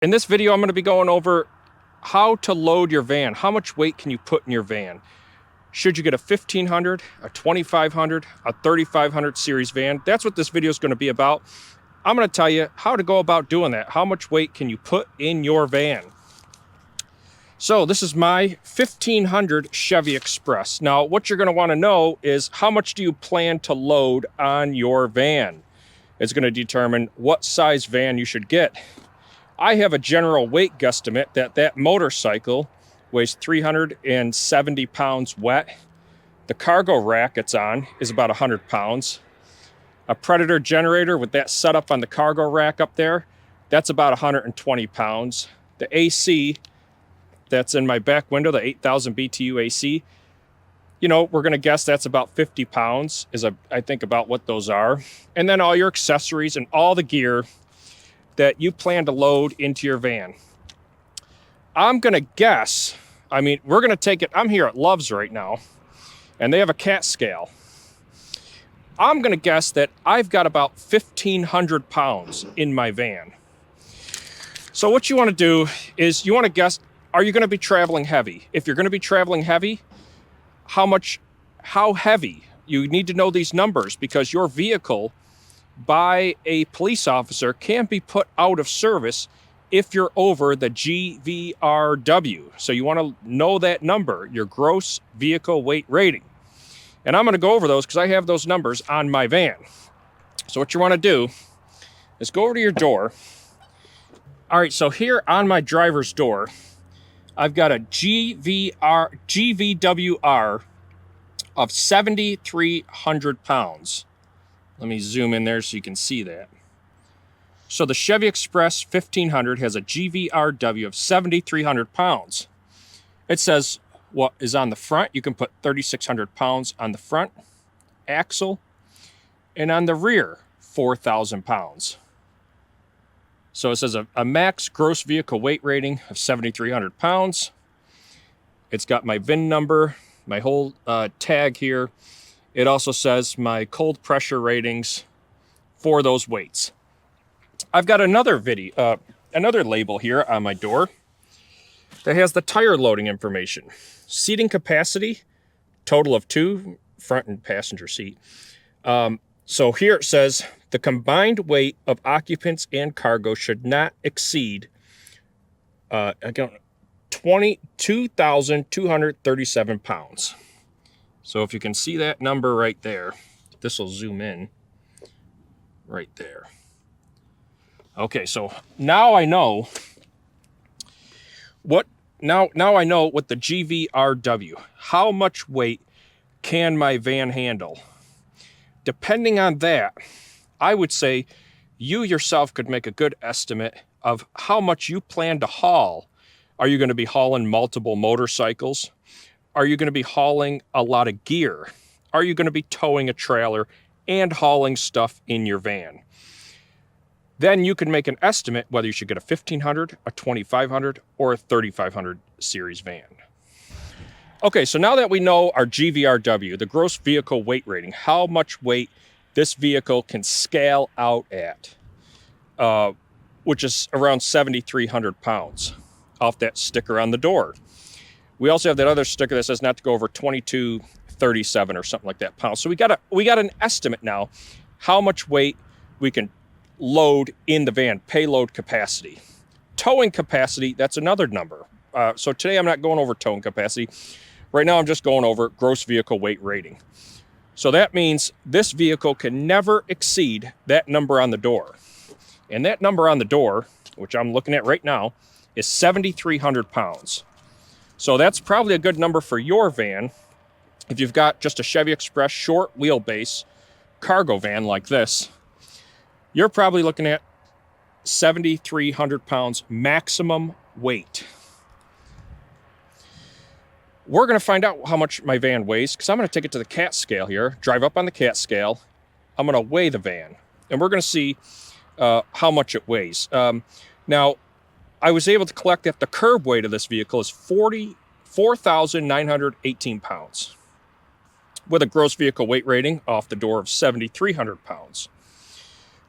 In this video, I'm going to be going over how to load your van. How much weight can you put in your van? Should you get a 1500, a 2500, a 3500 series van? That's what this video is going to be about. I'm going to tell you how to go about doing that. How much weight can you put in your van? So this is my 1500 Chevy Express. Now, what you're going to want to know is how much do you plan to load on your van? It's going to determine what size van you should get. I have a general weight guesstimate that motorcycle weighs 370 pounds wet. The cargo rack it's on is about 100 pounds. A Predator generator with that setup on the cargo rack up there, that's about 120 pounds. The AC that's in my back window, the 8,000 BTU AC, you know, we're going to guess that's about 50 pounds is I think about what those are. And then all your accessories and all the gear that you plan to load into your van. I'm going to guess, we're going to take it, I'm here at Love's right now, and they have a cat scale. I'm going to guess that I've got about 1,500 pounds in my van. So what you want to do is you want to guess, are you going to be traveling heavy? If you're going to be traveling heavy, how heavy? You need to know these numbers because your vehicle by a police officer can be put out of service if you're over the GVRW. So you want to know that number, your gross vehicle weight rating. And I'm going to go over those because I have those numbers on my van. So what you want to do is go over to your door. All right, so here on my driver's door, I've got a GVWR of 7,300 pounds. Let me zoom in there so you can see that. So the Chevy Express 1500 has a GVRW of 7,300 pounds. It says what is on the front. You can put 3,600 pounds on the front axle, and on the rear, 4,000 pounds. So it says a max gross vehicle weight rating of 7,300 pounds. It's got my VIN number, my whole tag here. It also says my cold pressure ratings for those weights. I've got another label here on my door that has the tire loading information. Seating capacity, total of 2, front and passenger seat. So here it says the combined weight of occupants and cargo should not exceed 22,237 pounds. So if you can see that number right there, this will zoom in right there. Okay, so now I know what I know what the GVRW, how much weight can my van handle? Depending on that, I would say you yourself could make a good estimate of how much you plan to haul. Are you going to be hauling multiple motorcycles? Are you going to be hauling a lot of gear? Are you going to be towing a trailer and hauling stuff in your van? Then you can make an estimate whether you should get a 1500, a 2500, or a 3500 series van. Okay, so now that we know our GVRW, the gross vehicle weight rating, how much weight this vehicle can scale out at, which is around 7,300 pounds off that sticker on the door. We also have that other sticker that says not to go over 2237 or something like that pounds. So we got an estimate now how much weight we can load in the van, payload capacity. Towing capacity, that's another number. So today I'm not going over towing capacity. Right now I'm just going over gross vehicle weight rating. So that means this vehicle can never exceed that number on the door. And that number on the door, which I'm looking at right now, is 7,300 pounds. So that's probably a good number for your van. If you've got just a Chevy Express short wheelbase cargo van like this, you're probably looking at 7,300 pounds maximum weight. We're going to find out how much my van weighs because I'm going to take it to the cat scale here, drive up on the cat scale. I'm going to weigh the van, and we're going to see how much it weighs. Now, I was able to collect that the curb weight of this vehicle is 4,918 pounds with a gross vehicle weight rating off the door of 7,300 pounds,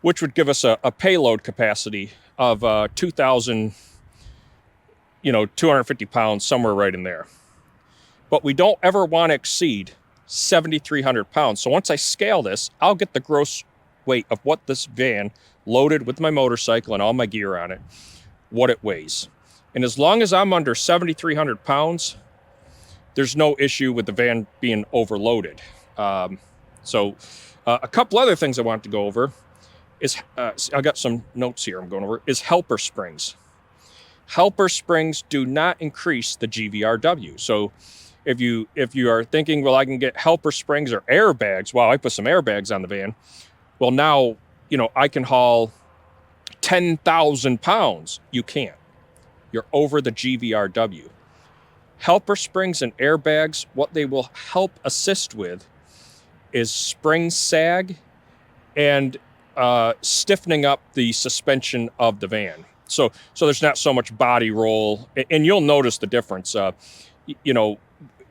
which would give us a payload capacity of 2,000, 250 pounds, somewhere right in there. But we don't ever want to exceed 7,300 pounds. So once I scale this, I'll get the gross weight of what this van, loaded with my motorcycle and all my gear on it, what it weighs. And as long as I'm under 7,300 pounds, there's no issue with the van being overloaded. So a couple other things I want to go over is, I got some notes here I'm going over, is helper springs. Helper springs do not increase the GVRW. So if you are thinking, well, I can get helper springs or airbags. Wow, I put some airbags on the van. Well, now, I can haul 10,000 pounds. You can't. You're over the GVRW. Helper springs and airbags, what they will help assist with is spring sag and stiffening up the suspension of the van. So there's not so much body roll, and you'll notice the difference.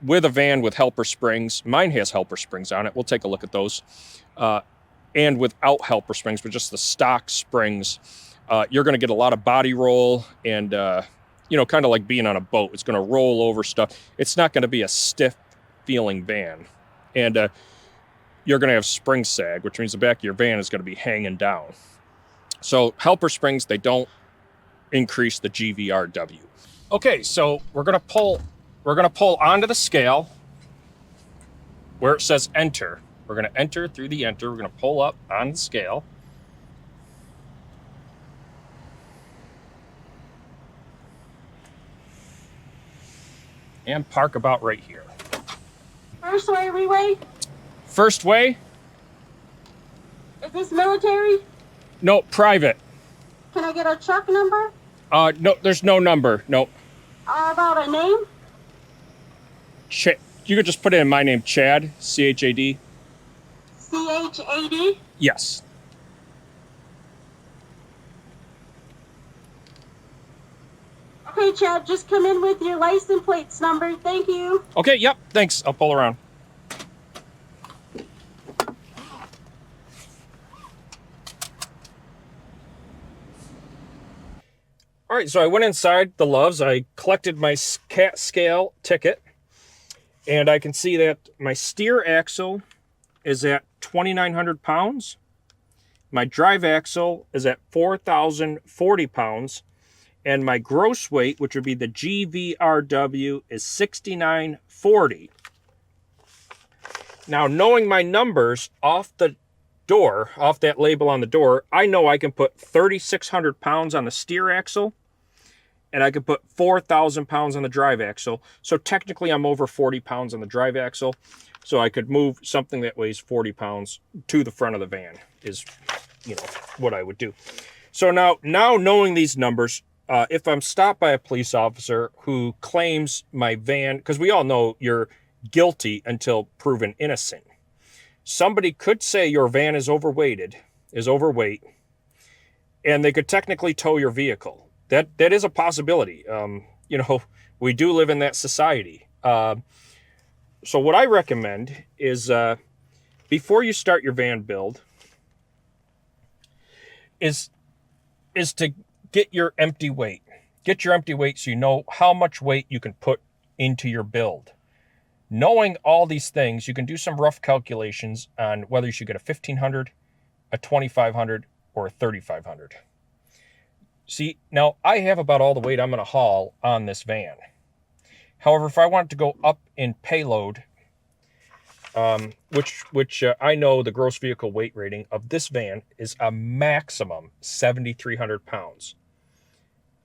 With a van with helper springs, mine has helper springs on it. We'll take a look at those. And without helper springs, but just the stock springs, you're going to get a lot of body roll and, kind of like being on a boat. It's going to roll over stuff. It's not going to be a stiff feeling van. And you're going to have spring sag, which means the back of your van is going to be hanging down. So helper springs, they don't increase the GVRW. Okay, so we're going to pull onto the scale where it says enter. We're going to enter through the enter. We're going to pull up on the scale. And park about right here. First way, reweigh? First way? Is this military? No, private. Can I get a truck number? No, there's no number. No. About a name? You could just put in my name, Chad, C-H-A-D. C-H-A-D? Yes. Okay, Chad, just come in with your license plates number. Thank you. Okay, yep, thanks. I'll pull around. All right, so I went inside the Loves. I collected my cat scale ticket, and I can see that my steer axle is at 2,900 pounds. My drive axle is at 4,040 pounds. And my gross weight, which would be the GVRW, is 6,940. Now, knowing my numbers off the door, off that label on the door, I know I can put 3,600 pounds on the steer axle, and I can put 4,000 pounds on the drive axle. So technically, I'm over 40 pounds on the drive axle. So I could move something that weighs 40 pounds to the front of the van is, what I would do. So now knowing these numbers, if I'm stopped by a police officer who claims my van, because we all know you're guilty until proven innocent. Somebody could say your van is overweight, and they could technically tow your vehicle. That is a possibility. We do live in that society. So what I recommend is before you start your van build is to get your empty weight. Get your empty weight so you know how much weight you can put into your build. Knowing all these things, you can do some rough calculations on whether you should get a 1,500, a 2,500, or a 3,500. See, now I have about all the weight I'm going to haul on this van. However, if I want to go up in payload, which I know the gross vehicle weight rating of this van is a maximum 7,300 pounds.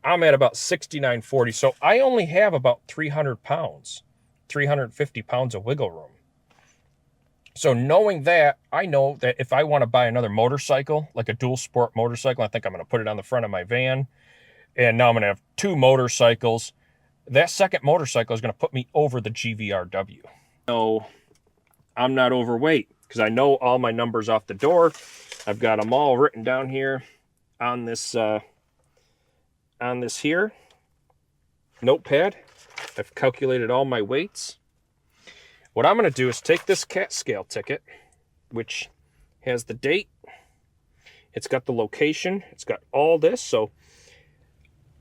I'm at about 6,940, so I only have about 300 pounds, 350 pounds of wiggle room. So knowing that, I know that if I want to buy another motorcycle, like a dual sport motorcycle, I think I'm going to put it on the front of my van, and now I'm going to have two motorcycles. That second motorcycle is going to put me over the GVRW. No, I'm not overweight because I know all my numbers off the door. I've got them all written down here on this here notepad. I've calculated all my weights. What I'm going to do is take this cat scale ticket, which has the date. It's got the location. It's got all this. So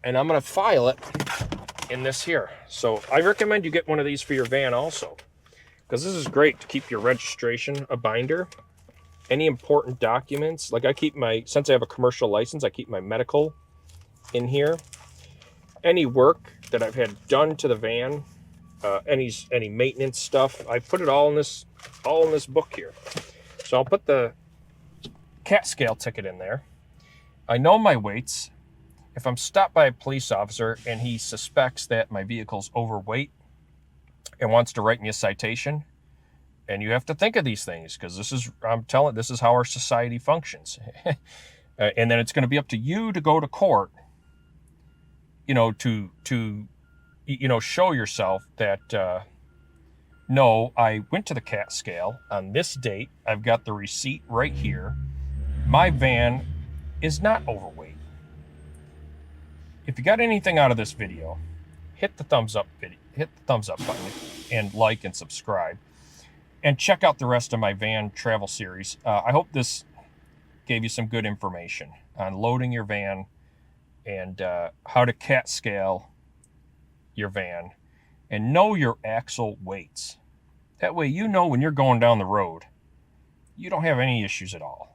and I'm going to file it in this here. So I recommend you get one of these for your van also, because this is great to keep your registration, a binder, any important documents. Like I keep since I have a commercial license, I keep my medical in here. Any work that I've had done to the van, any maintenance stuff, I put it all in this book here. So I'll put the CAT scale ticket in there. I know my weights. If I'm stopped by a police officer and he suspects that my vehicle's overweight and wants to write me a citation, and you have to think of these things, because this is how our society functions. And then it's going to be up to you to go to court, to show yourself that, no, I went to the CAT scale on this date. I've got the receipt right here. My van is not overweight. If you got anything out of this video, hit the thumbs up button and like and subscribe. And check out the rest of my van travel series. I hope this gave you some good information on loading your van and how to CAT scale your van and know your axle weights. That way you know when you're going down the road, you don't have any issues at all.